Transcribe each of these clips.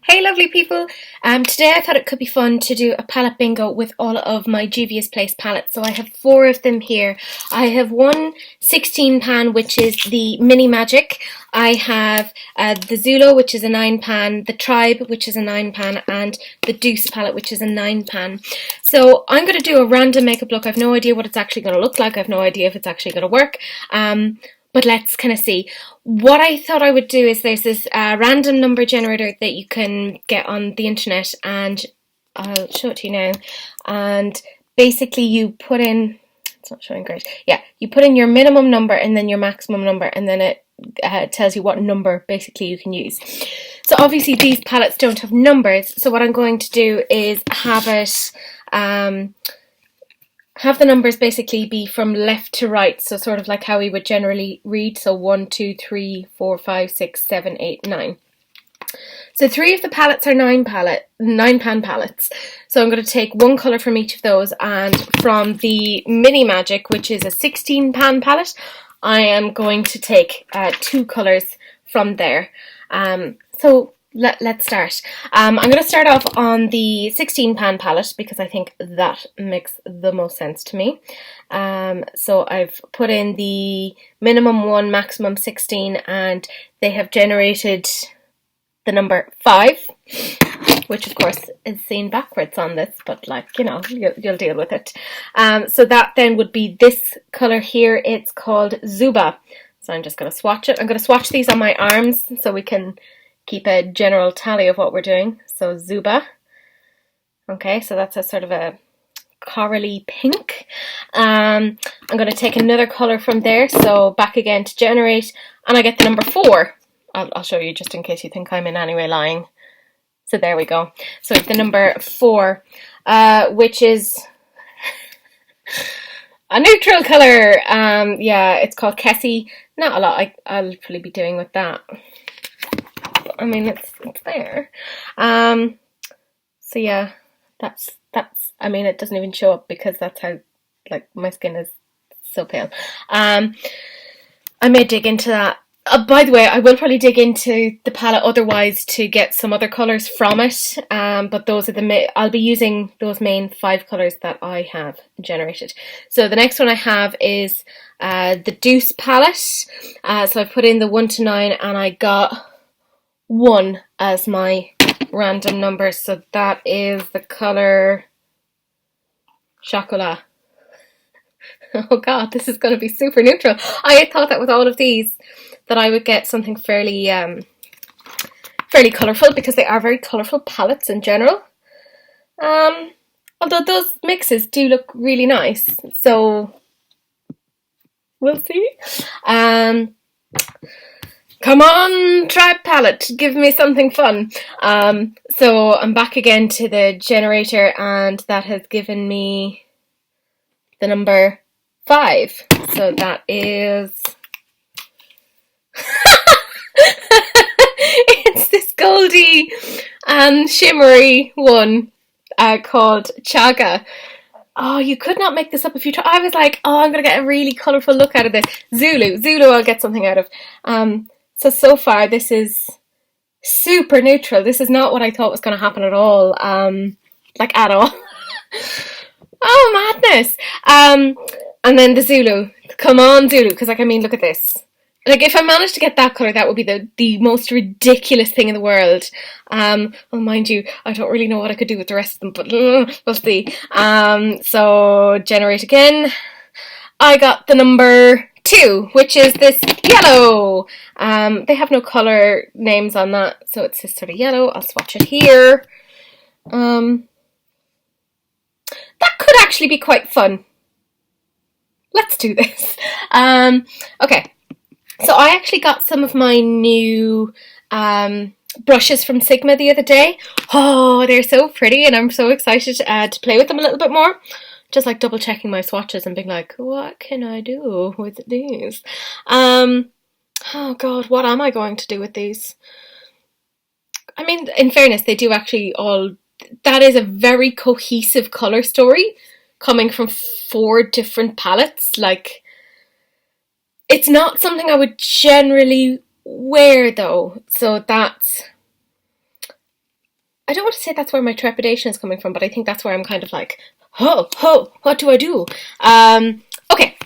Hey lovely people, today I thought it could be fun to do a palette bingo with all of my Juvia's Place palettes. So I have 4 of them here. I have one 16 pan which is the Mini Magic. I have the Zulu which is a 9 pan, the Tribe which is a 9 pan, and the Douce palette which is a 9 pan. So I'm going to do a random makeup look. I've no idea what it's actually going to look like. I've no idea if it's actually going to work. But let's kind of see. What I thought I would do is there's this random number generator that you can get on the internet, and I'll show it to you now. And basically you put in, it's not showing great. Yeah, you put in your minimum number and then your maximum number, and then it tells you what number basically you can use. So obviously these palettes don't have numbers. So what I'm going to do is have it, have the numbers basically be from left to right, so sort of like how we would generally read, so 1, 2, 3, 4, 5, 6, 7, 8, 9. So 3 of the palettes are 9 pan palettes, so I'm going to take one colour from each of those, and from the Mini Magic, which is a 16 pan palette, I am going to take 2 colours from there. Let's start. I'm going to start off on the 16 pan palette because I think that makes the most sense to me. So I've put in the minimum 1, maximum 16, and they have generated the number 5, which of course is seen backwards on this, but like, you know, you'll deal with it. So that then would be this colour here. It's called Zubaa. So I'm just going to swatch it. I'm going to swatch these on my arms so we can keep a general tally of what we're doing. So Zubaa. Okay, so that's a sort of a corally pink. I'm going to take another colour from there. So back again to generate, and I get the number 4. I'll show you just in case you think I'm in any way lying. So there we go. So the number 4, which is a neutral colour. Yeah, it's called Kessie. Not a lot I'll probably be doing with that. I mean, it's there. So yeah, that's. I mean, it doesn't even show up because that's how, like, my skin is so pale. I may dig into that. By the way, I will probably dig into the palette otherwise to get some other colours from it. But those are I'll be using those main 5 colours that I have generated. So the next one I have is the Douce palette. So I put in the 1 to 9, and I got 1 as my random number, so that is the colour Chocolat. Oh god, this is going to be super neutral. I had thought that with all of these that I would get something fairly colourful, because they are very colourful palettes in general. Although those mixes do look really nice, so we'll see. Come on, Tribe palette, give me something fun. So I'm back again to the generator, and that has given me the number 5. So that is... it's this goldy and shimmery one called Chaga. Oh, you could not make this up if you try. I was like, oh, I'm going to get a really colourful look out of this. Zulu I'll get something out of. So far this is super neutral. This is not what I thought was going to happen at all. Like at all. Oh, madness. And then the Zulu. Come on, Zulu, because like, I mean, look at this. Like, if I managed to get that colour, that would be the most ridiculous thing in the world. Well, mind you, I don't really know what I could do with the rest of them, but we'll see. So generate again. I got the number 2, which is this yellow. They have no colour names on that, so it's this sort of yellow. I'll swatch it here. That could actually be quite fun. Let's do this. Okay, so I actually got some of my new brushes from Sigma the other day. Oh, they're so pretty, and I'm so excited to play with them a little bit more. Just like double checking my swatches and being like, what can I do with these? Oh god, what am I going to do with these? I mean, in fairness, they do actually all... That is a very cohesive colour story coming from 4 different palettes. Like, it's not something I would generally wear though, so that's I don't want to say that's where my trepidation is coming from, but I think that's where I'm kind of like, oh, what do I do? Okay,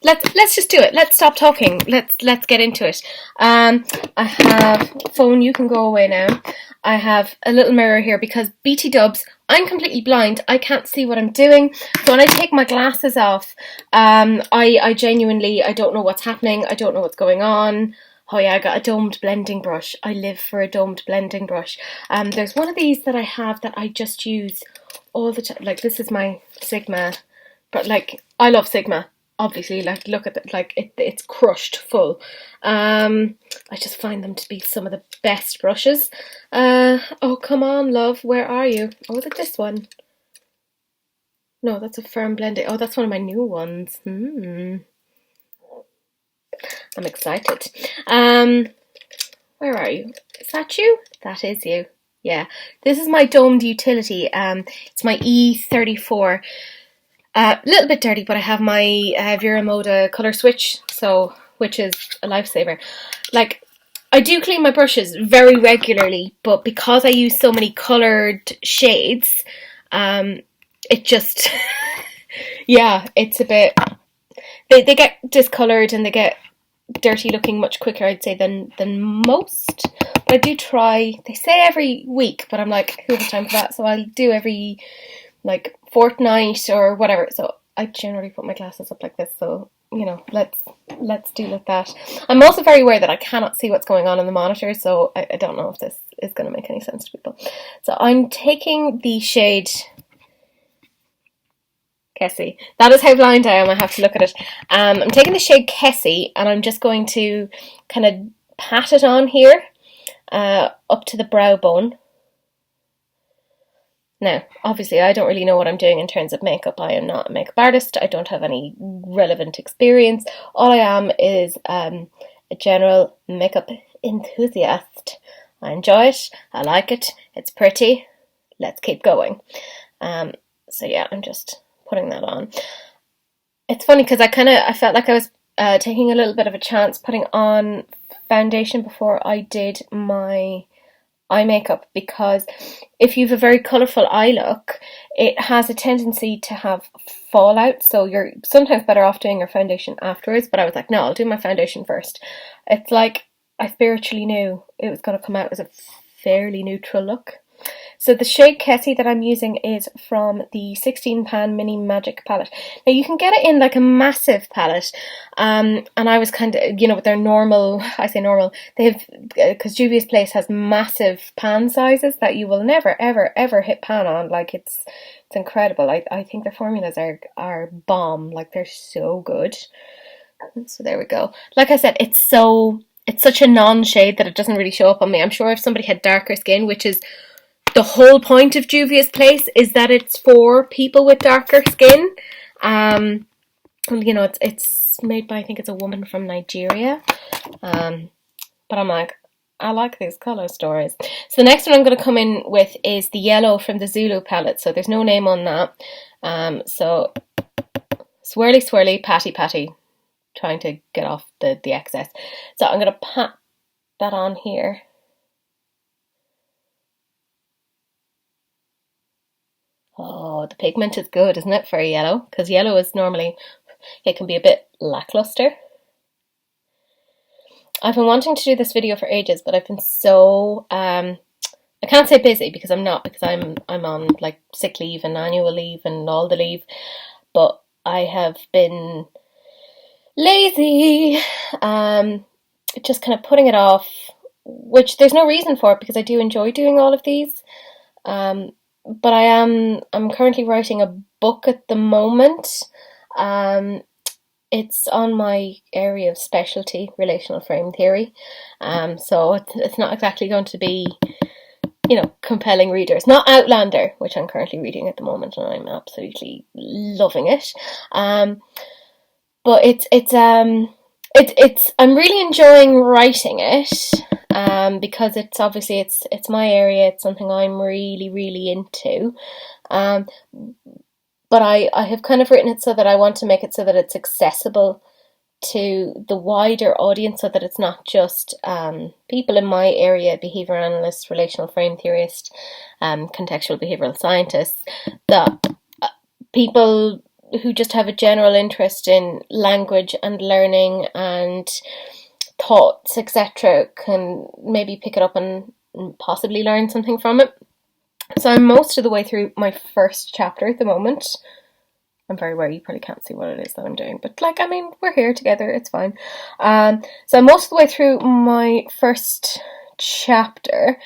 let's just do it. Let's stop talking. Let's get into it. I have phone. You can go away now. I have a little mirror here because BT dubs, I'm completely blind. I can't see what I'm doing. So when I take my glasses off, I genuinely, I don't know what's happening. I don't know what's going on. Oh yeah, I got a domed blending brush. I live for a domed blending brush. There's one of these that I have that I just use all the time. Like, this is my Sigma, but like, I love Sigma. Obviously, like, look at it, like it's crushed full. I just find them to be some of the best brushes. Oh, come on, love, where are you? Oh, is it this one? No, that's a firm blending. Oh, that's one of my new ones. I'm excited. Where are you? Is that you? That is you. Yeah, this is my domed utility. It's my E34. A little bit dirty, but I have my Vera Moda colour switch, so which is a lifesaver. Like, I do clean my brushes very regularly, but because I use so many coloured shades, it just, yeah, it's a bit, they get discoloured and they get dirty looking much quicker, I'd say, than most. But I do try, they say every week, but I'm like, who has time for that? So I'll do every, like, fortnight or whatever. So I generally put my glasses up like this, so you know, let's deal with that. I'm also very aware that I cannot see what's going on in the monitor, so I don't know if this is going to make any sense to people. So I'm taking the shade Kessie. That is how blind I am. I have to look at it. I'm taking the shade Kessie, and I'm just going to kind of pat it on here, up to the brow bone. Now, obviously, I don't really know what I'm doing in terms of makeup. I am not a makeup artist. I don't have any relevant experience. All I am is a general makeup enthusiast. I enjoy it. I like it. It's pretty. Let's keep going. So yeah, I'm just putting that on. It's funny because I felt like I was taking a little bit of a chance putting on foundation before I did my eye makeup, because if you've a very colourful eye look, it has a tendency to have fallout, so you're sometimes better off doing your foundation afterwards. But I was like, no, I'll do my foundation first. It's like I spiritually knew it was going to come out as a fairly neutral look. So the shade Kessie that I'm using is from the 16 pan mini magic palette. Now you can get it in like a massive palette, and I was kind of, you know, with their normal, I say normal, they have, because Juvia's Place has massive pan sizes that you will never ever hit pan on. Like, it's incredible. I think their formulas are bomb. Like, they're so good. So there we go. Like I said, it's such a non-shade that it doesn't really show up on me. I'm sure if somebody had darker skin, which is the whole point of Juvia's Place, is that it's for people with darker skin. You know, it's made by, I think it's a woman from Nigeria. But I'm like, I like these colour stories. So the next one I'm going to come in with is the yellow from the Zulu palette. So there's no name on that. So swirly, swirly, patty, patty. Trying to get off the excess. So I'm going to pat that on here. Oh, the pigment is good, isn't it, for a yellow? Because yellow is normally, it can be a bit lackluster. I've been wanting to do this video for ages, but I've been so, I can't say busy because I'm not, because I'm on like sick leave and annual leave and all the leave, but I have been lazy, just kind of putting it off, which there's no reason for it because I do enjoy doing all of these. But I'm currently writing a book at the moment. It's on my area of specialty, relational frame theory. So it's not exactly going to be, you know, compelling readers. Not Outlander, which I'm currently reading at the moment, and I'm absolutely loving it. But it's I'm really enjoying writing it. Because it's obviously it's my area, it's something I'm really into, but I have kind of written it so that I want to make it so that it's accessible to the wider audience, so that it's not just people in my area, behavior analysts, relational frame theorists, contextual behavioral scientists, that people who just have a general interest in language and learning and thoughts, etc., can maybe pick it up and possibly learn something from it. So I'm most of the way through my first chapter at the moment. I'm very aware you probably can't see what it is that I'm doing, but like, I mean, we're here together, it's fine. So I'm most of the way through my first chapter,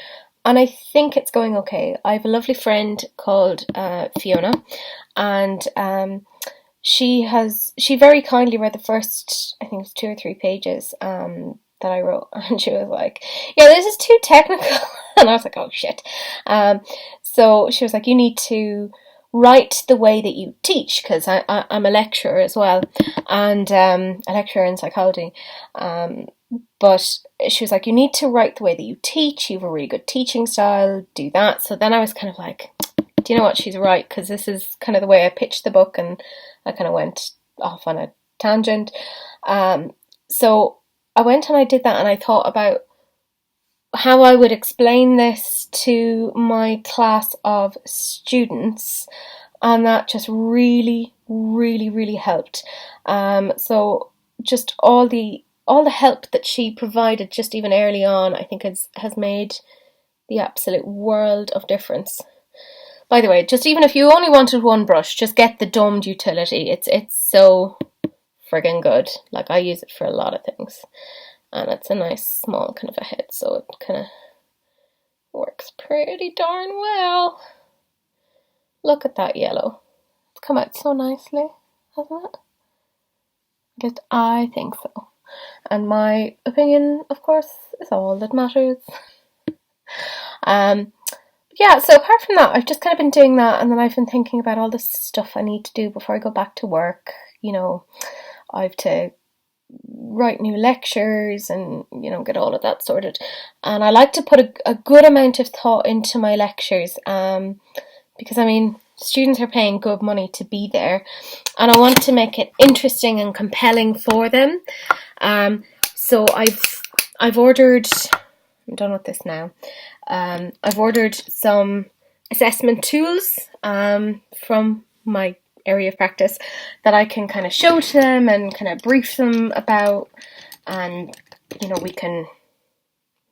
and I think it's going okay. I have a lovely friend called Fiona, and she very kindly read the first, I think it's 2 or 3 pages that I wrote, and she was like, yeah, this is too technical. And I was like, oh shit. So she was like, you need to write the way that you teach, because I'm a lecturer as well, and a lecturer in psychology. But she was like, you need to write the way that you teach. You have a really good teaching style. Do that. So then I was kind of like, do you know what? She's right, because this is kind of the way I pitched the book, and I kind of went off on a tangent. So I went and I did that, and I thought about how I would explain this to my class of students, and that just really, really, really helped. So just all the help that she provided just even early on, I think has made the absolute world of difference. By the way, just even if you only wanted one brush, just get the domed utility. It's so friggin' good. Like, I use it for a lot of things. And it's a nice small kind of a head, so it kind of works pretty darn well. Look at that yellow. It's come out so nicely, hasn't it? At least I think so. And my opinion, of course, is all that matters. Yeah, so apart from that, I've just kind of been doing that, and then I've been thinking about all the stuff I need to do before I go back to work. You know, I have to write new lectures and, you know, get all of that sorted. And I like to put a good amount of thought into my lectures, because, I mean, students are paying good money to be there, and I want to make it interesting and compelling for them. So I've ordered, I'm done with this now, I've ordered some assessment tools from my area of practice that I can kind of show to them and kind of brief them about, and, you know, we can,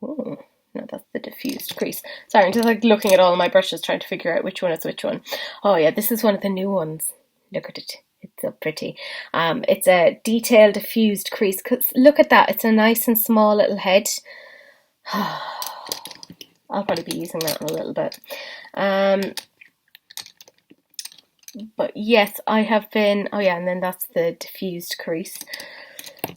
no, that's the diffused crease. Sorry, I'm just like looking at all my brushes trying to figure out which one is which one. Oh yeah, this is one of the new ones. Look at it. It's so pretty. It's a detailed diffused crease. Cause look at that. It's a nice and small little head. I'll probably be using that in a little bit. But yes, I have been, oh yeah, and then that's the diffused crease.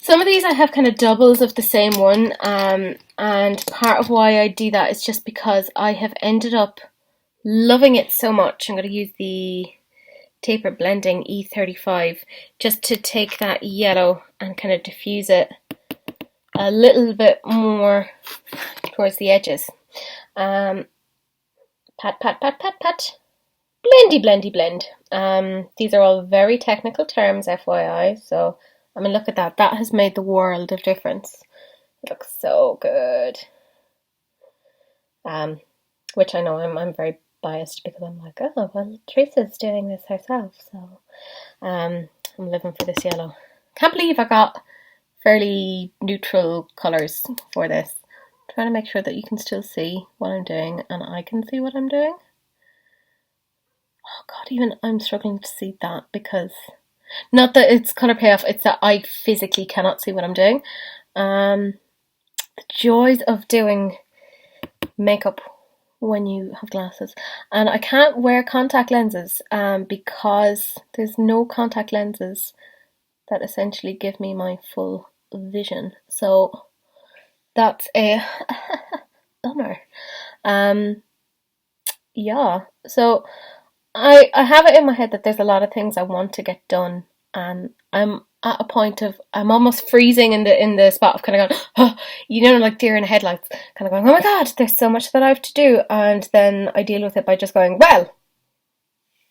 Some of these I have kind of doubles of the same one, and part of why I do that is just because I have ended up loving it so much. I'm going to use the Taper Blending E35 just to take that yellow and kind of diffuse it a little bit more towards the edges. Pat, pat, pat, pat, pat. Blendy, blendy, blend. These are all very technical terms, FYI, so I mean, look at that. That has made the world of difference. It looks so good. Which I know I'm very biased, because I'm like, oh, well, Teresa's doing this herself, so I'm living for this yellow. Can't believe I got fairly neutral colours for this. I'm trying to make sure that you can still see what I'm doing, and I can see what I'm doing. Oh god, even I'm struggling to see that, because not that it's colour payoff, it's that I physically cannot see what I'm doing. The joys of doing makeup when you have glasses. And I can't wear contact lenses because there's no contact lenses that essentially give me my full vision. So that's a bummer. Yeah, so I have it in my head that there's a lot of things I want to get done, and I'm at a point of, I'm almost freezing in the spot of kind of going, oh, you know, like deer in the headlights, kind of going, oh my god, there's so much that I have to do, and then I deal with it by just going, well,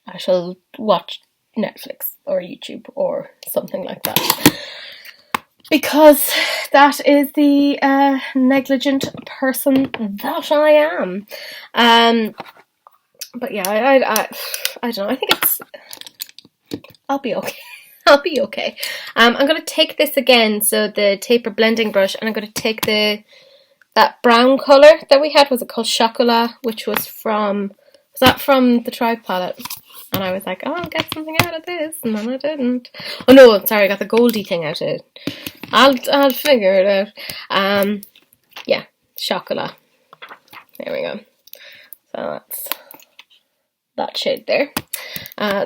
I shall watch Netflix or YouTube or something like that. because that is the negligent person that I am. But yeah, I don't know. I think I'll be okay. I'll be okay. I'm going to take this again, so the taper blending brush, and I'm going to take that brown colour that we had. Was it called Chocolat? Which was from the Tribe palette? And I was like, oh, I'll get something out of this, and then I didn't. Oh no, sorry, I got the goldy thing out of it. I'll figure it out. Yeah, Chocolat. There we go. So that's that shade there.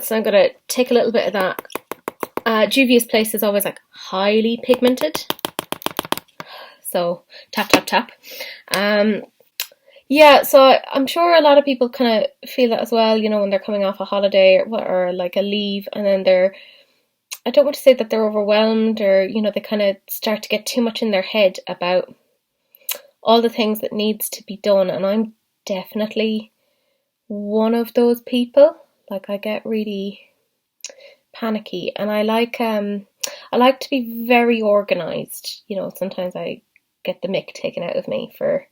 So I'm gonna take a little bit of that. Juvia's Place is always like highly pigmented, so tap tap tap. Yeah, so I'm sure a lot of people kind of feel that as well, you know, when they're coming off a holiday or like a leave, and then I don't want to say that they're overwhelmed, or, you know, they kind of start to get too much in their head about all the things that needs to be done, and I'm definitely one of those people. Like, I get really panicky, and I like to be very organised. You know, sometimes I get the mick taken out of me for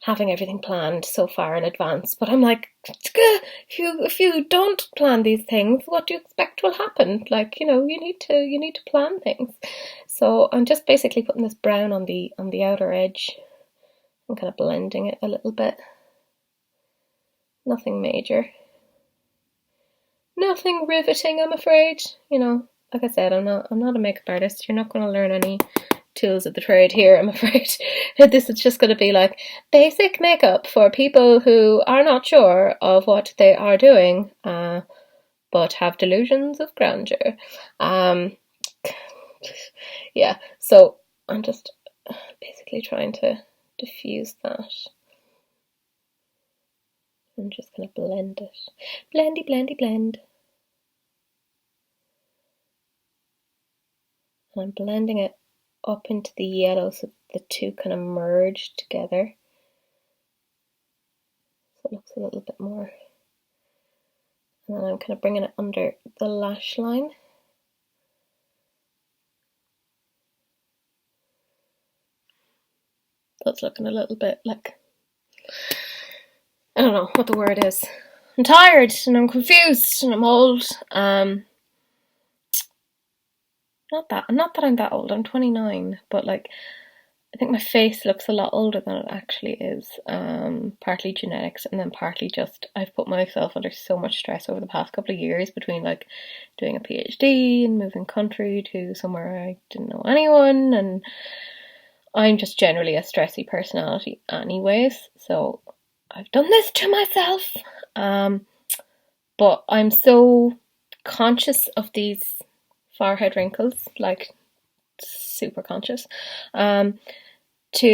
having everything planned so far in advance, but I'm like, if you don't plan these things, what do you expect will happen? Like, you know, you need to plan things. So I'm just basically putting this brown on the outer edge and kind of blending it a little bit. Nothing major. Nothing riveting, I'm afraid. You know, like I said, I'm not a makeup artist. You're not going to learn any tools of the trade here, I'm afraid. This is just going to be like basic makeup for people who are not sure of what they are doing, but have delusions of grandeur. Yeah, so I'm just basically trying to diffuse that. I'm just going to blend it. Blendy, blendy, blend. And I'm blending it up into the yellow so the two kind of merge together. So it looks a little bit more. And then I'm kind of bringing it under the lash line. That's looking a little bit like, I don't know what the word is. I'm tired and I'm confused and I'm old. Not that I'm that old. I'm 29, but like, I think my face looks a lot older than it actually is. Partly genetics, and then partly just I've put myself under so much stress over the past couple of years between like doing a PhD and moving country to somewhere I didn't know anyone, and I'm just generally a stressy personality anyways, so I've done this to myself. But I'm so conscious of these forehead wrinkles, like super conscious, to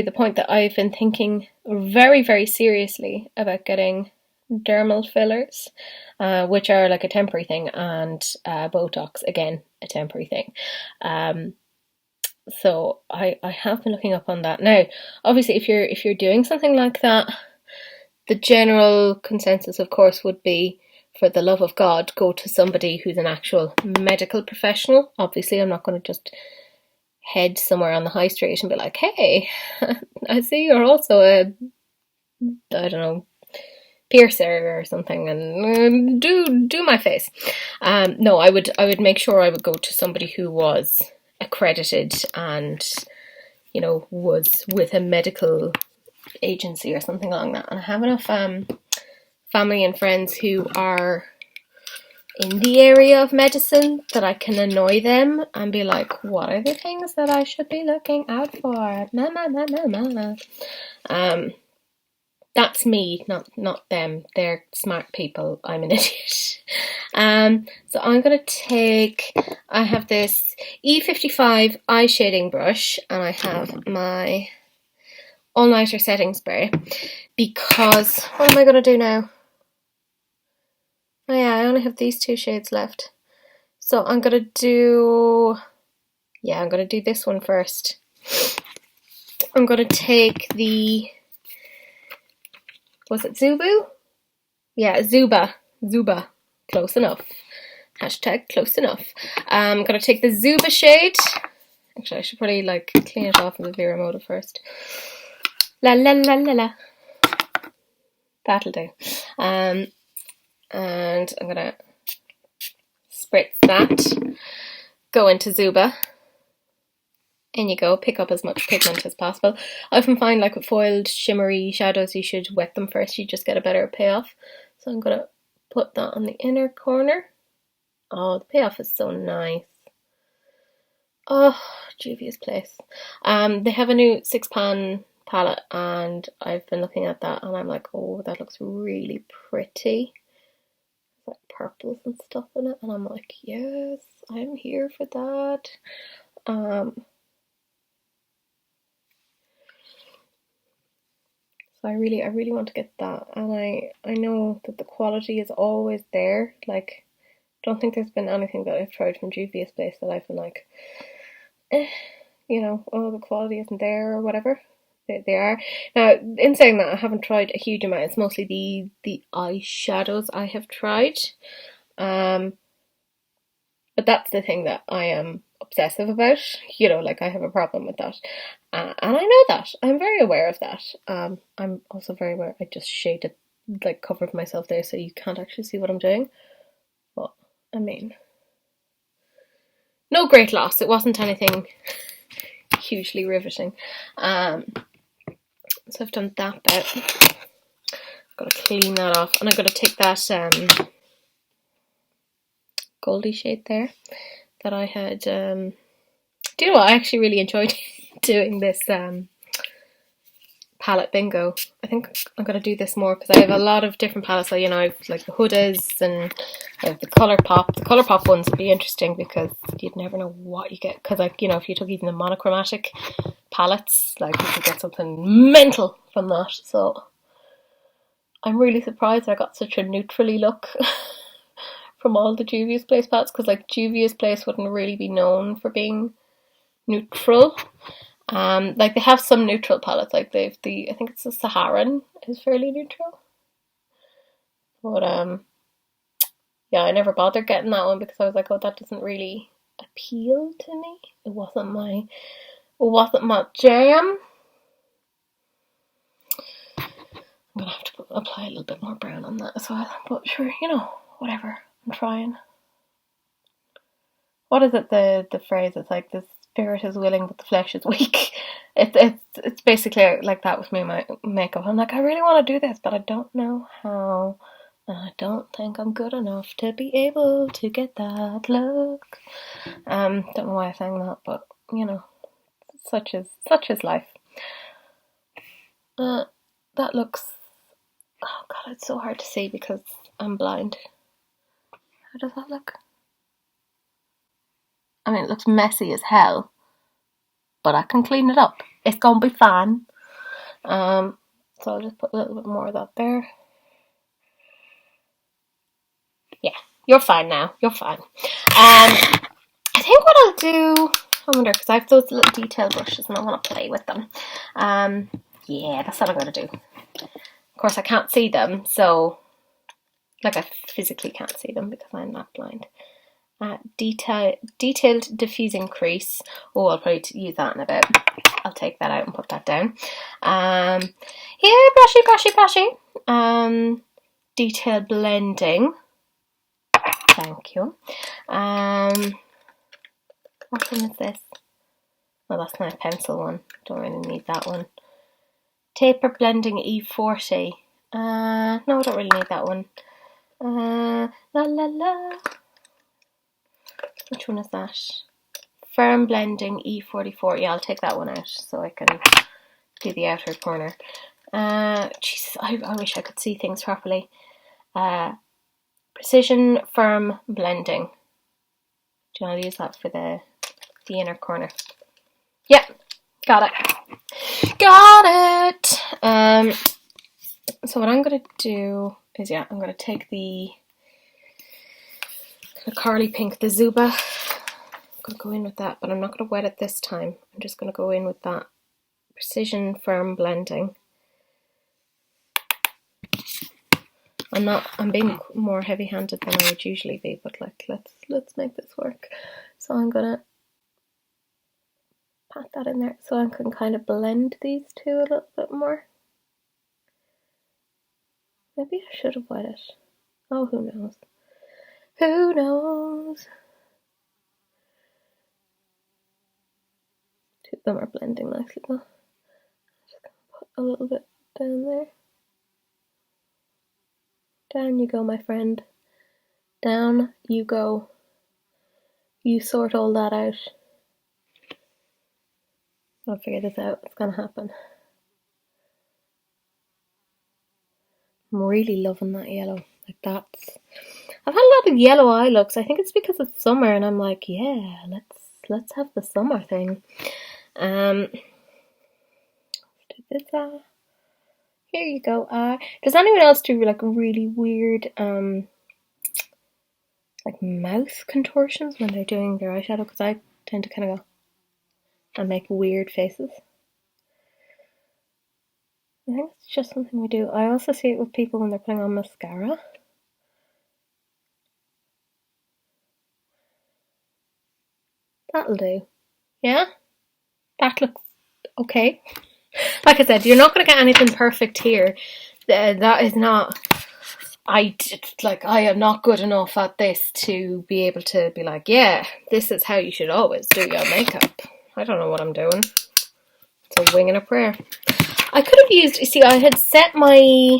the point that I've been thinking very, very seriously about getting dermal fillers, which are like a temporary thing, and Botox, again, a temporary thing. So I have been looking up on that. Now, obviously, if you're doing something like that, the general consensus, of course, would be, for the love of God, go to somebody who's an actual medical professional. Obviously, I'm not going to just head somewhere on the high street and be like, hey, I see you're also a, I don't know, piercer or something, and do my face. No, I would make sure I would go to somebody who was accredited and, you know, was with a medical agency or something along that. And I have enough family and friends who are in the area of medicine that I can annoy them and be like, what are the things that I should be looking out for? That's me, not them. They're smart people. I'm an idiot. So I'm going to take, I have this E55 eye shading brush, and I have my all-nighter setting spray, because, what am I going to do now? Oh yeah, I only have these two shades left. So I'm going to do this one first. I'm going to take the, was it Zulu? Yeah, Zuba. Close enough. Hashtag close enough. I'm going to take the Zuba shade Actually, I should probably like clean it off in the Vera Moda first. La la la la la. That'll do. And I'm gonna spritz that. Go into Zuba. In you go. Pick up as much pigment as possible. I often find like with foiled shimmery shadows, you should wet them first. You just get a better payoff. So I'm gonna put that on the inner corner. Oh, the payoff is so nice. Oh, Juvia's Place. They have a new 6-pan palette, and I've been looking at that, and I'm like, oh, that looks really pretty. Like purples and stuff in it, and I'm like, yes, I'm here for that. So I really want to get that, and I know that the quality is always there. Like, I don't think there's been anything that I've tried from Juvia's Place that I've been like, you know, oh, the quality isn't there or whatever. They are. Now, in saying that, I haven't tried a huge amount. It's mostly the eyeshadows I have tried. But that's the thing that I am obsessive about. You know, like I have a problem with that. And I know that. I'm very aware of that. I'm also very aware. I just shaded, like covered myself there so you can't actually see what I'm doing. But, I mean, no great loss. It wasn't anything hugely riveting. So I've done that bit. I've got to clean that off, and I've got to take that goldy shade there that I had. Do you know what? I actually really enjoyed doing this palette bingo. I think I'm going to do this more because I have a lot of different palettes. So, you know, I've like the Hudas and I have the Colourpop. The Colourpop ones would be interesting because you'd never know what you get. Because, like, you know, if you took even the monochromatic palettes, like you could get something mental from that. So I'm really surprised I got such a neutrally look from all the Juvia's Place palettes, because like Juvia's Place wouldn't really be known for being neutral. Like they have some neutral palettes, like they've I think it's the Saharan is fairly neutral. But yeah, I never bothered getting that one because I was like, oh, that doesn't really appeal to me. It wasn't my jam. I'm gonna have to apply a little bit more brown on that as well. But sure, you know, whatever. I'm trying. What is it? The phrase? It's like the spirit is willing, but the flesh is weak. It's basically like that with me, my makeup. I'm like, I really want to do this, but I don't know how. And I don't think I'm good enough to be able to get that look. Don't know why I sang that, but you know, such is life. That looks. Oh god, it's so hard to see because I'm blind. How does that look? I mean, it looks messy as hell, but I can clean it up. It's gonna be fine. So I'll just put a little bit more of that there. Yeah, you're fine now. You're fine. I think what I'll do, I wonder, because I have those little detail brushes and I want to play with them. Yeah, that's what I'm going to do. Of course, I can't see them, so, like, I physically can't see them because I'm not blind. Detailed diffusing crease. Oh, I'll probably use that in a bit. I'll take that out and put that down. Yeah, brushy. Detail blending. Thank you. What one is this? Oh, that's my pencil one. Don't really need that one. Taper blending E40. No, I don't really need that one. La la la. Which one is that? Firm blending E44. Yeah, I'll take that one out so I can do the outer corner. Jesus, I wish I could see things properly. Precision firm blending. Do you want to use that for the inner corner? Yep, got it. So what I'm going to do is, yeah, I'm going to take the Corally Pink, the Zuba. I'm going to go in with that, but I'm not going to wet it this time. I'm just going to go in with that Precision Firm Blending. I'm being more heavy-handed than I would usually be, but like, let's make this work. So I'm going to pat that in there so I can kind of blend these two a little bit more. Maybe I should have wet it. Oh, who knows? Who knows? Two of them are blending nicely though. Just gonna put a little bit down there. Down you go, my friend. Down you go. You sort all that out. I'll figure this out. It's gonna happen. I'm really loving that yellow. Like that's. I've had a lot of yellow eye looks. I think it's because it's summer, and I'm like, yeah, let's have the summer thing. Let's do this. Here you go. Does anyone else do like really weird like mouth contortions when they're doing their eyeshadow? Because I tend to kind of go and make weird faces. I think it's just something we do. I also see it with people when they're putting on mascara. That'll do. Yeah? That looks okay. Like I said, you're not going to get anything perfect here. That is not... I am not good enough at this to be able to be like, yeah, this is how you should always do your makeup. I don't know what I'm doing. It's a wing and a prayer. I could have used, see, I had set my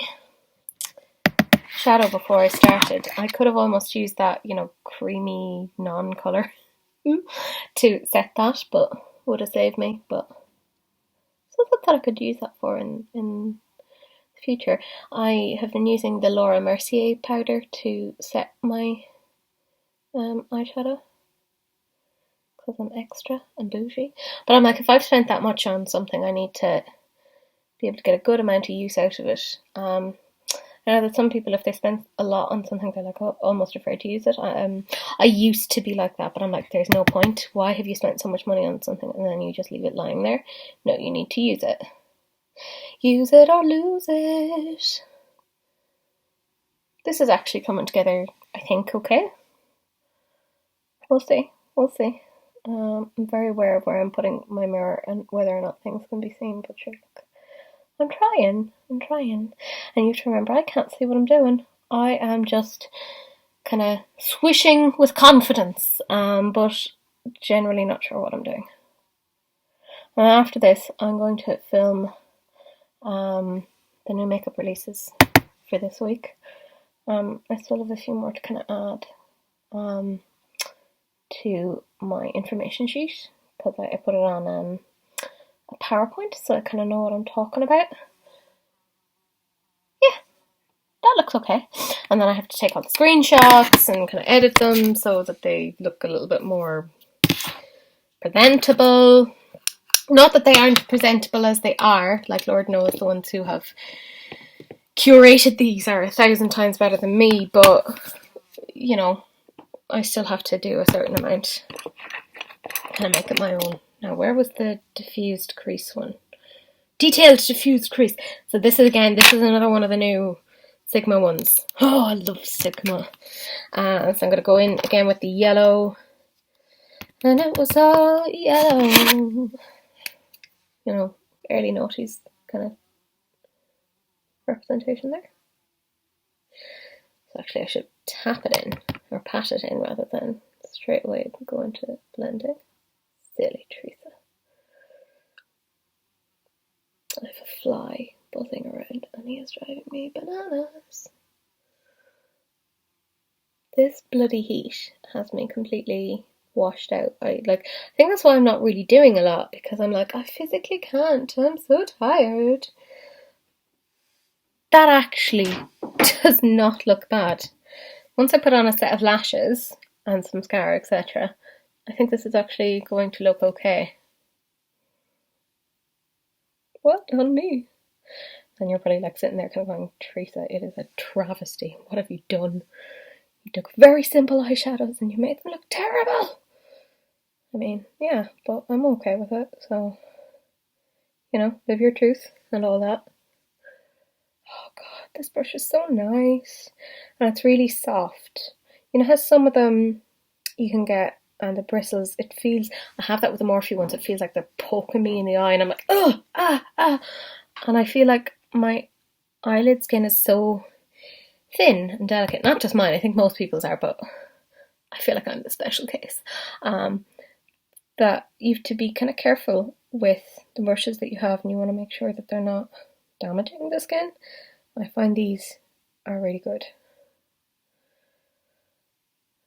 shadow before I started. I could have almost used that, you know, creamy non-colour to set that, but would have saved me. But so I thought I could use that for in the future. I have been using the Laura Mercier powder to set my eyeshadow because I'm extra and bougie. But I'm like, if I've spent that much on something, I need to be able to get a good amount of use out of it. I know that some people, if they spend a lot on something, they're like, oh, almost afraid to use it. I used to be like that, but I'm like, there's no point. Why have you spent so much money on something and then you just leave it lying there? No, you need to use it. Use it or lose it. This is actually coming together, I think, okay. We'll see. We'll see. I'm very aware of where I'm putting my mirror and whether or not things can be seen, but sure, look. I'm trying. And you have to remember, I can't see what I'm doing. I am just kind of swishing with confidence, but generally not sure what I'm doing. And after this, I'm going to film the new makeup releases for this week. I still have a few more to kind of add to my information sheet, because I put it on a PowerPoint, so I kind of know what I'm talking about. Yeah, that looks okay. And then I have to take all the screenshots and kind of edit them so that they look a little bit more presentable. Not that they aren't presentable as they are, like Lord knows the ones who have curated these are 1,000 times better than me, but, you know, I still have to do a certain amount. Kind of make it my own. Now, where was the diffused crease one? Detailed diffused crease. So this is another one of the new Sigma ones. Oh, I love Sigma. So I'm going to go in again with the yellow. And it was all yellow. You know, early noughties kind of representation there. So actually I should tap it in, or pat it in rather than straight away go into blending. Silly Teresa. I have a fly buzzing around and he is driving me bananas. This bloody heat has me completely washed out. I think that's why I'm not really doing a lot, because I'm like, I physically can't. I'm so tired. That actually does not look bad. Once I put on a set of lashes and some mascara, etc., I think this is actually going to look okay. Well done me. And you're probably like sitting there kind of going, Teresa, it is a travesty. What have you done? You took very simple eyeshadows and you made them look terrible. I mean, yeah, but I'm okay with it. So, you know, live your truth and all that. Oh god, this brush is so nice. And it's really soft. You know how some of them you can get and the bristles, it feels, I have that with the Morphe ones, it feels like they're poking me in the eye and I'm like, oh, and I feel like my eyelid skin is so thin and delicate. Not just mine, I think most people's are, but I feel like I'm the special case. That you have to be kind of careful with the brushes that you have, and you want to make sure that they're not damaging the skin. I find these are really good.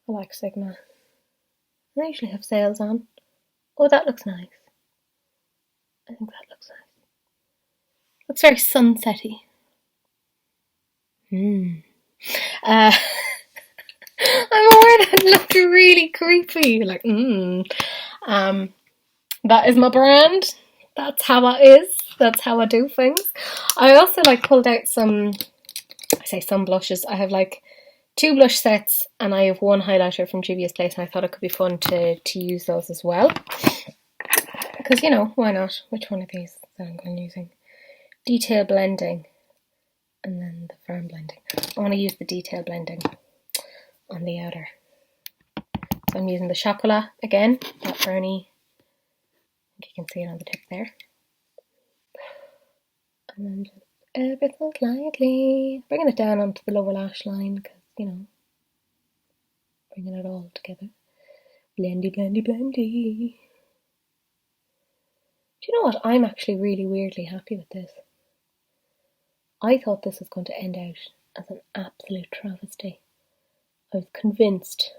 I like Sigma. They usually have sales on. Oh, that looks nice. I think that looks nice. Looks very sunsetty. I'm aware that looked really creepy. Like, that is my brand. That's how it is. That's how I do things. I also pulled out some, I say some blushes. I have 2 blush sets and I have 1 highlighter from Juvia's Place, and I thought it could be fun to use those as well. Because, why not? Which one of these that I'm going using? Detail blending and then the firm blending. I want to use the detail blending on the outer. So I'm using the Chocolat again, that brownie. I think you can see it on the tip there. And then just ever so slightly bringing it down onto the lower lash line, because, bringing it all together. Blendy, blendy, blendy. Do you know what? I'm actually really weirdly happy with this. I thought this was going to end out as an absolute travesty. I was convinced.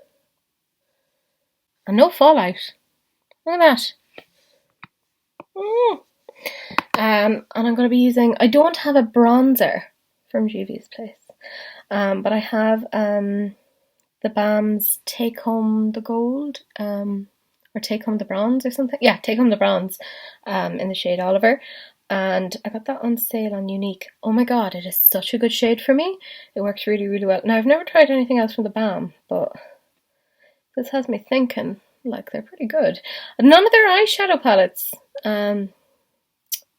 And no fallout. Look at that. And I'm going to be using, I don't have a bronzer from Juvia's Place, but I have the Balm's Take Home the Gold, or Take Home the Bronze or something. Yeah, Take Home the Bronze, in the shade Oliver. And I got that on sale on Unique. Oh my god, it is such a good shade for me. It works really, really well. Now, I've never tried anything else from the Balm, but this has me thinking, they're pretty good. None of their eyeshadow palettes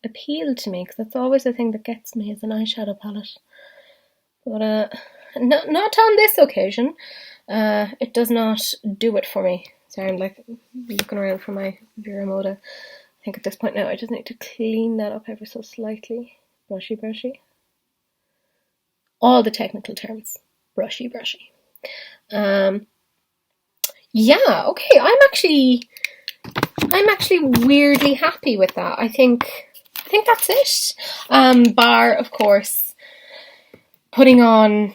appeal to me, because that's always the thing that gets me, is an eyeshadow palette. But not on this occasion. It does not do it for me. Sorry, I'm looking around for my Vera Moda. I think at this point now I just need to clean that up ever so slightly. Brushy, brushy. All the technical terms. Brushy, brushy. Yeah, okay, I'm actually weirdly happy with that. I think that's it. Bar, of course, putting on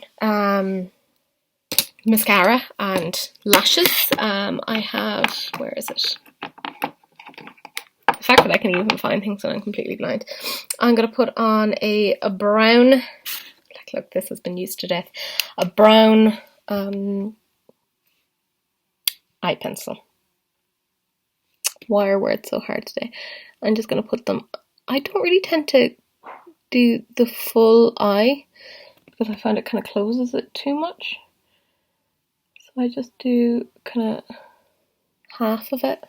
mascara and lashes. I have, where is it? The fact that I can even find things when I'm completely blind. I'm going to put on a brown, look, this has been used to death, a brown eye pencil. Why are words so hard today? I'm just going to put them, I don't really tend to do the full eye, because I find it kind of closes it too much. So I just do kind of half of it,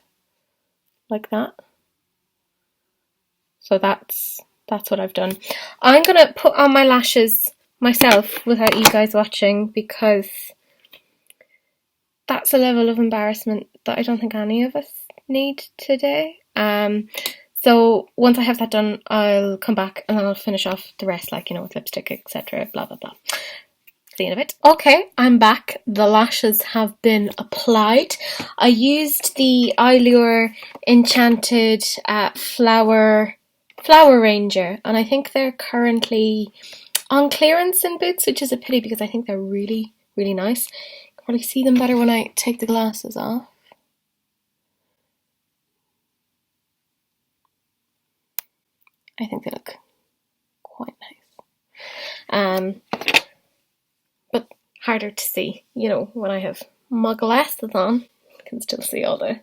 like that. So that's what I've done. I'm going to put on my lashes myself without you guys watching, because that's a level of embarrassment that I don't think any of us need today. So once I have that done, I'll come back and then I'll finish off the rest, with lipstick, etc. Blah, blah, blah. See you in a bit. Okay, I'm back. The lashes have been applied. I used the Eyelure Enchanted Flower Ranger, and I think they're currently on clearance in Boots, which is a pity, because I think they're really, really nice. You can probably see them better when I take the glasses off. I think they look quite nice. But harder to see, when I have my glasses on. I can still see all the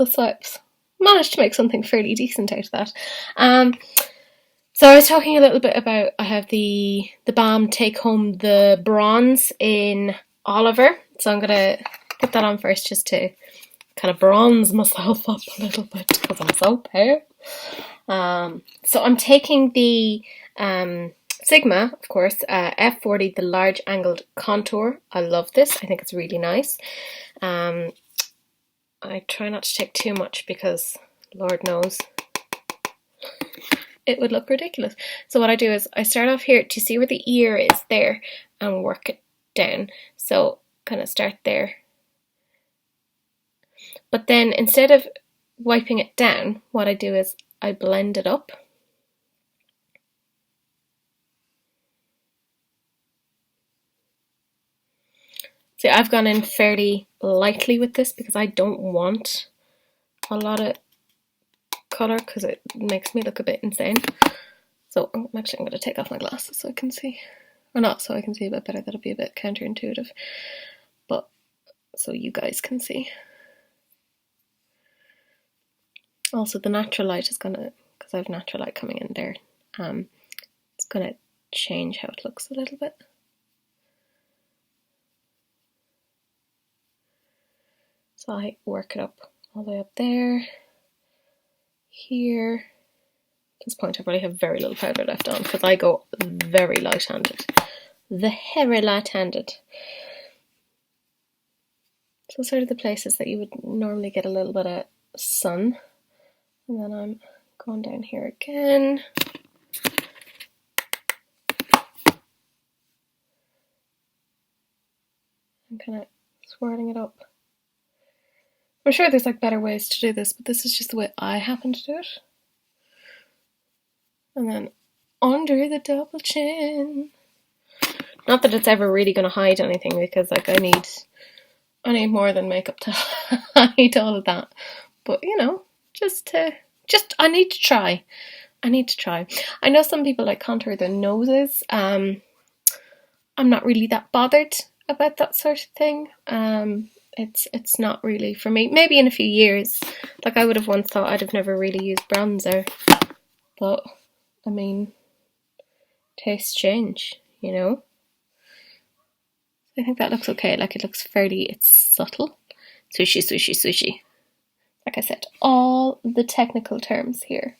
swipes. Managed to make something fairly decent out of that. So I was talking a little bit about, I have the Balm Take Home the Bronze in Oliver. So I'm going to put that on first, just to kind of bronze myself up a little bit, because I'm so pale. So I'm taking the Sigma, of course, F40, the large angled contour. I love this. I think it's really nice. I try not to take too much because Lord knows it would look ridiculous. So what I do is I start off here to see where the ear is there and work it down. So kind of start there. But then instead of wiping it down, what I do is I blend it up. See, I've gone in fairly lightly with this because I don't want a lot of colour because it makes me look a bit insane. So I'm going to take off my glasses so I can see. Or not so I can see a bit better, that'll be a bit counterintuitive. But so you guys can see. Also the natural light is gonna, because I have natural light coming in there, it's gonna change how it looks a little bit. So I work it up all the way up there, here. At this point I probably have very little powder left on because I go very light-handed. Very light-handed. So sort of the places that you would normally get a little bit of sun. And then I'm going down here again. I'm kind of swirling it up. I'm sure there's like better ways to do this, but this is just the way I happen to do it. And then under the double chin. Not that it's ever really going to hide anything because like I need more than makeup to hide all of that. But you know, I need to try. I know some people like contour their noses. I'm not really that bothered about that sort of thing. It's not really for me. Maybe in a few years. Like I would have once thought I'd have never really used bronzer. But I mean, tastes change, you know? I think that looks okay. Like it looks fairly, it's subtle. Swishy, swishy, swishy. Like I said, all the technical terms here.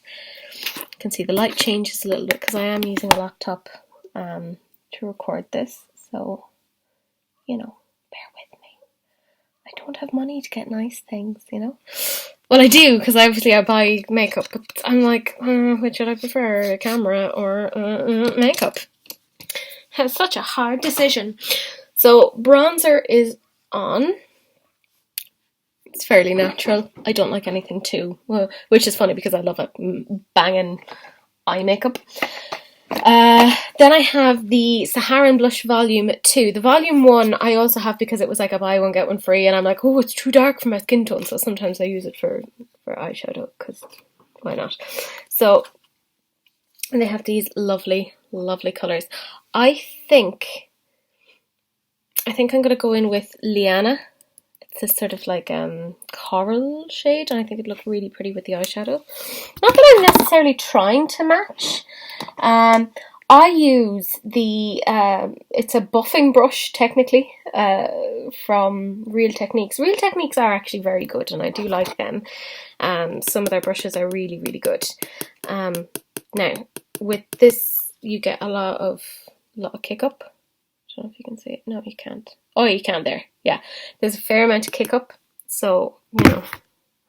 You can see the light changes a little bit because I am using a laptop to record this. So, you know, bear with me. I don't have money to get nice things, you know. Well, I do because obviously I buy makeup, but I'm like, which should I prefer, a camera or makeup? It's such a hard decision. So bronzer is on. It's fairly natural. I don't like anything too, well, which is funny because I love it, banging eye makeup. Then I have the Saharan Blush Volume 2. The Volume 1 I also have because it was like a buy one get one free, and I'm like, oh, it's too dark for my skin tone, so sometimes I use it for eyeshadow because why not? So and they have these lovely, lovely colours. I think I'm going to go in with Liana. It's this sort of like coral shade, and I think it'd look really pretty with the eyeshadow. Not that I'm necessarily trying to match. I use the, it's a buffing brush technically from Real Techniques. Real Techniques are actually very good and I do like them. Some of their brushes are really, really good. Now, with this you get a lot of kick up. I don't know if you can see it. No, you can't. Oh, you can there. Yeah, there's a fair amount of kick up. So, you know,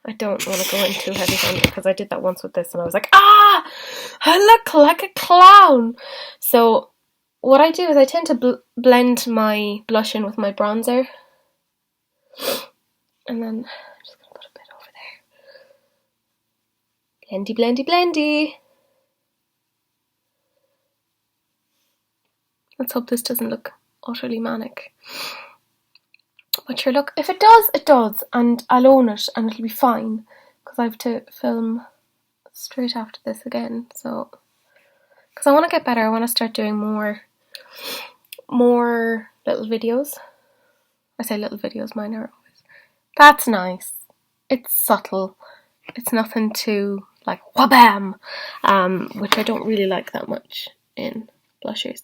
I don't want to go in too heavy-handed because I did that once with this and I was like, ah, I look like a clown. So what I do is I tend to blend my blush in with my bronzer. And then I'm just going to put a bit over there. Blendy, blendy, blendy. Let's hope this doesn't look utterly manic. But sure, look, if it does, it does, and I'll own it, and it'll be fine, because I have to film straight after this again, so, because I want to get better, I want to start doing more little videos. I say little videos, mine are always. That's nice. It's subtle. It's nothing too, like, wabam, which I don't really like that much in blushers.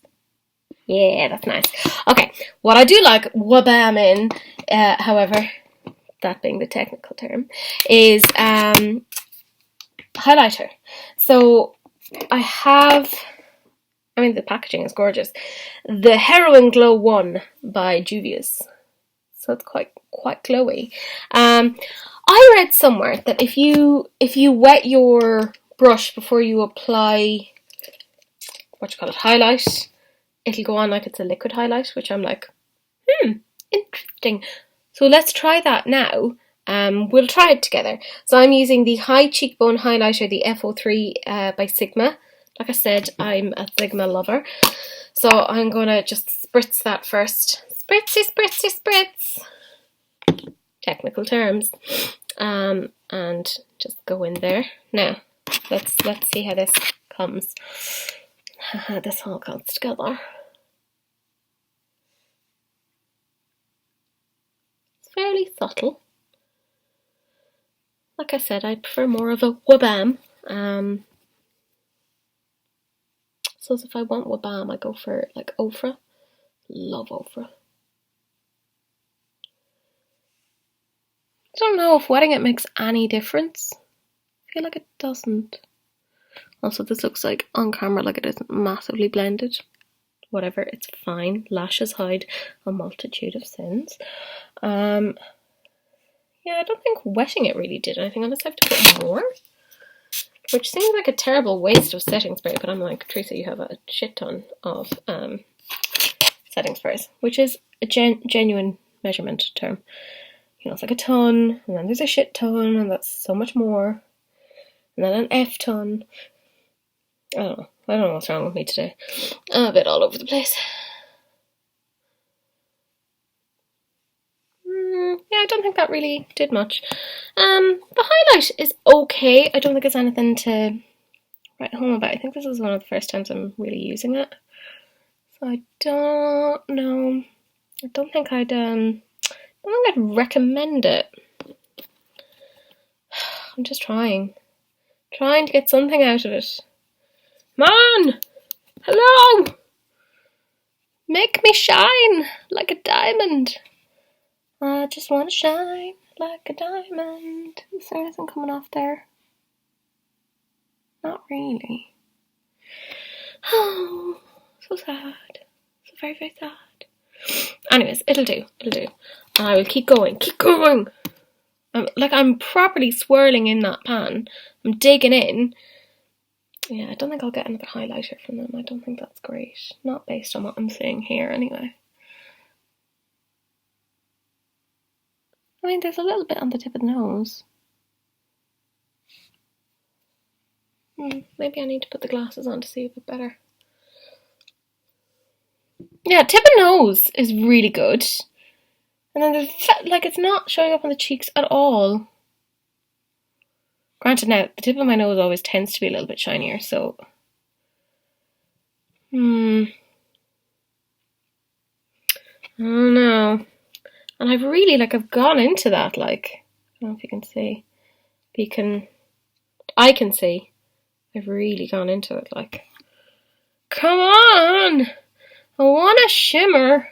Yeah, that's nice. Okay, what I do like wabam in, however, that being the technical term, is highlighter. So I mean the packaging is gorgeous. The Heroin Glow 1 by Juvia's. So it's quite glowy. I read somewhere that if you wet your brush before you apply highlight, it'll go on like it's a liquid highlight, which I'm like, interesting. So let's try that now. We'll try it together. So I'm using the High Cheekbone Highlighter, the FO3 by Sigma. Like I said, I'm a Sigma lover. So I'm going to just spritz that first. Spritzy, spritzy, spritz. Technical terms. And just go in there. Now, let's see how this comes. This all comes together. It's fairly subtle. Like I said, I prefer more of a wabam. So if I want wabam, I go for like Ofra. Love Ofra. I don't know if wetting it makes any difference. I feel like it doesn't. Also, this looks like on camera like it isn't massively blended. Whatever, it's fine. Lashes hide a multitude of sins. Yeah, I don't think wetting it really did anything unless I have to put more. Which seems like a terrible waste of setting spray, but I'm like, Teresa, you have a shit ton of setting sprays, which is a genuine measurement term. You know, it's like a ton, and then there's a shit ton, and that's so much more, and then an F ton. I don't know what's wrong with me today. I'm a bit all over the place. Yeah, I don't think that really did much. The highlight is okay. I don't think it's anything to write home about. I think this is one of the first times I'm really using it. So I don't know. I don't think I'd recommend it. I'm just trying to get something out of it. Man! Hello! Make me shine like a diamond. I just want to shine like a diamond. Is there anything coming off there? Not really. Oh, so sad. So very, very sad. Anyways, it'll do. I will keep going. I'm properly swirling in that pan. I'm digging in. Yeah, I don't think I'll get another highlighter from them. I don't think that's great. Not based on what I'm seeing here, anyway. I mean, there's a little bit on the tip of the nose. Maybe I need to put the glasses on to see a bit better. Yeah, tip of nose is really good. And then it's not showing up on the cheeks at all. Granted, now, the tip of my nose always tends to be a little bit shinier, so... I don't know. And I've really, I've gone into that, I don't know if you can see. I can see. I've really gone into it, come on! I want a shimmer!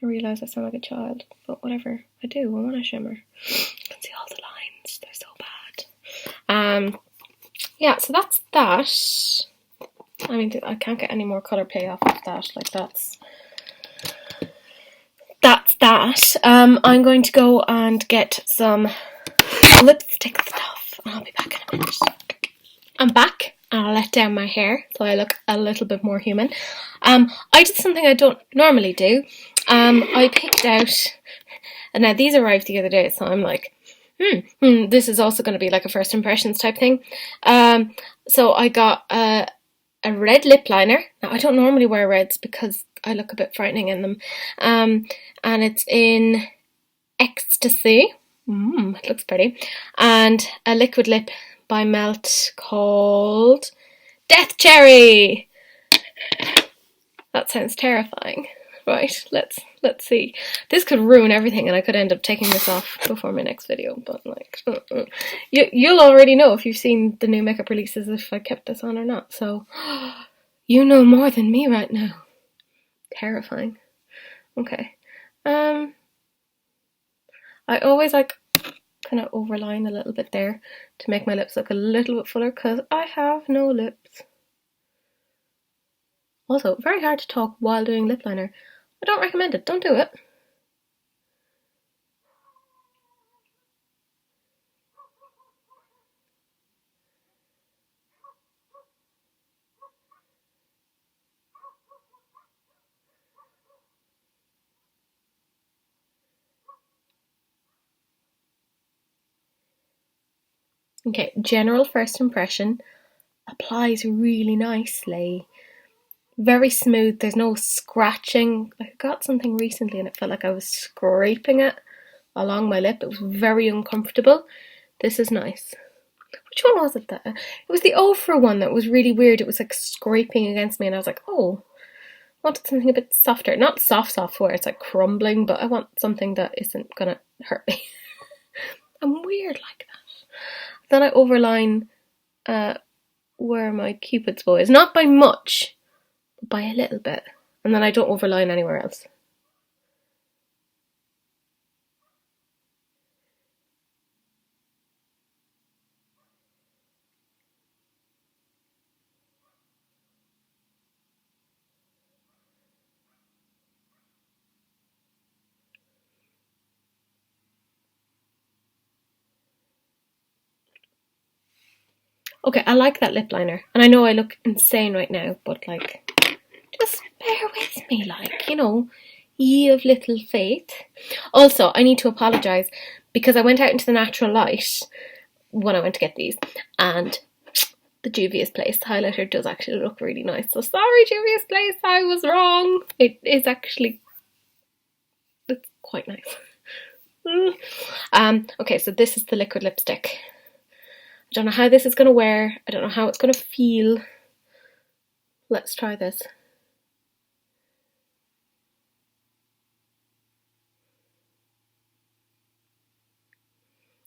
I realise I sound like a child, but whatever. I do, I want a shimmer. You can see all the lines, they're so bad. Yeah, so that's that. I mean, I can't get any more colour payoff of that, that's that. I'm going to go and get some lipstick stuff, and I'll be back in a minute. I'm back, and I'll let down my hair so I look a little bit more human. I did something I don't normally do. I picked out, and now these arrived the other day, so I'm like, this is also going to be like a first impressions type thing. So I got a red lip liner. Now, I don't normally wear reds because I look a bit frightening in them. And it's in Ecstasy. It looks pretty. And a liquid lip by Melt called Death Cherry. That sounds terrifying. Right, let's see. This could ruin everything, and I could end up taking this off before my next video. But you'll already know if you've seen the new makeup releases if I kept this on or not. So you know more than me right now. Terrifying. Okay. I always kind of overline a little bit there to make my lips look a little bit fuller because I have no lips. Also, very hard to talk while doing lip liner. I don't recommend it. Don't do it. Okay, general first impression. Applies really nicely. Very smooth, there's no scratching. I got something recently and it felt like I was scraping it along my lip. It was very uncomfortable. This is nice. Which one was it? It was the Ofra one that was really weird. It was like scraping against me and I was like, oh, I wanted something a bit softer. Not soft where it's like crumbling, but I want something that isn't gonna hurt me. I'm weird like that. Then I overline where my Cupid's bow is. Not by much, but by a little bit. And then I don't overline anywhere else. Okay, I like that lip liner. And I know I look insane right now, but like, just bear with me, like, you know, ye of little faith. Also, I need to apologise because I went out into the natural light when I went to get these, and the Juvia's Place highlighter does actually look really nice. So sorry, Juvia's Place, I was wrong. It is actually, it's quite nice. Okay, so this is the liquid lipstick. I don't know how this is going to wear. I don't know how it's going to feel. Let's try this.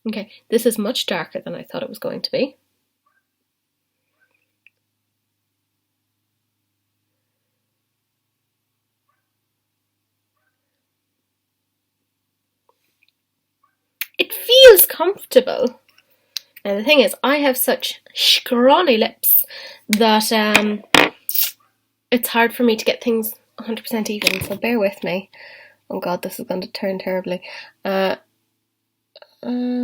Okay, this is much darker than I thought it was going to be. It feels comfortable. Now the thing is, I have such scrawny lips that it's hard for me to get things 100% even, so bear with me. Oh god, this is going to turn terribly. So far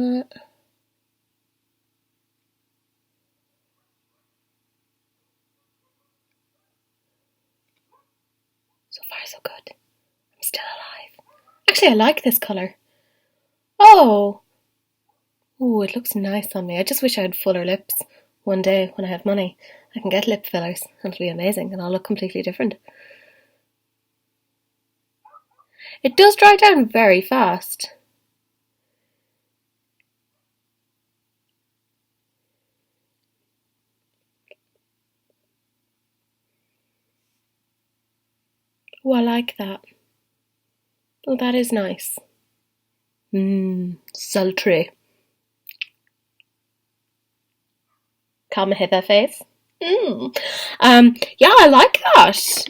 so good. I'm still alive. Actually, I like this colour. Oh, it looks nice on me. I just wish I had fuller lips. One day, when I have money, I can get lip fillers. It'll be amazing and I'll look completely different. It does dry down very fast. Oh, I like that. Oh, that is nice. Sultry. Come hither, face. Yeah, I like that.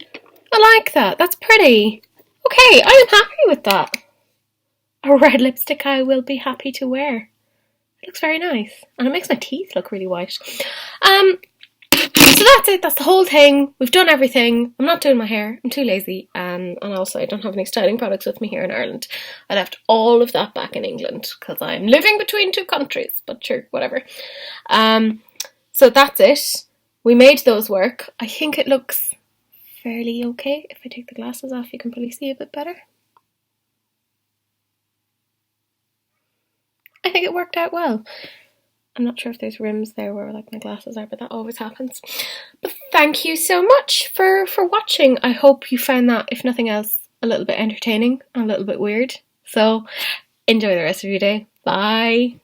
I like that. That's pretty. Okay, I am happy with that. A red lipstick I will be happy to wear. It looks very nice. And it makes my teeth look really white. So that's it. That's the whole thing. We've done everything. I'm not doing my hair. I'm too lazy. And also I don't have any styling products with me here in Ireland. I left all of that back in England because I'm living between two countries. But sure, whatever. So that's it. We made those work. I think it looks fairly okay. If I take the glasses off, you can probably see a bit better. I think it worked out well. I'm not sure if there's rims there where like my glasses are, but that always happens. But thank you so much for watching. I hope you found that, if nothing else, a little bit entertaining and a little bit weird. So enjoy the rest of your day. Bye.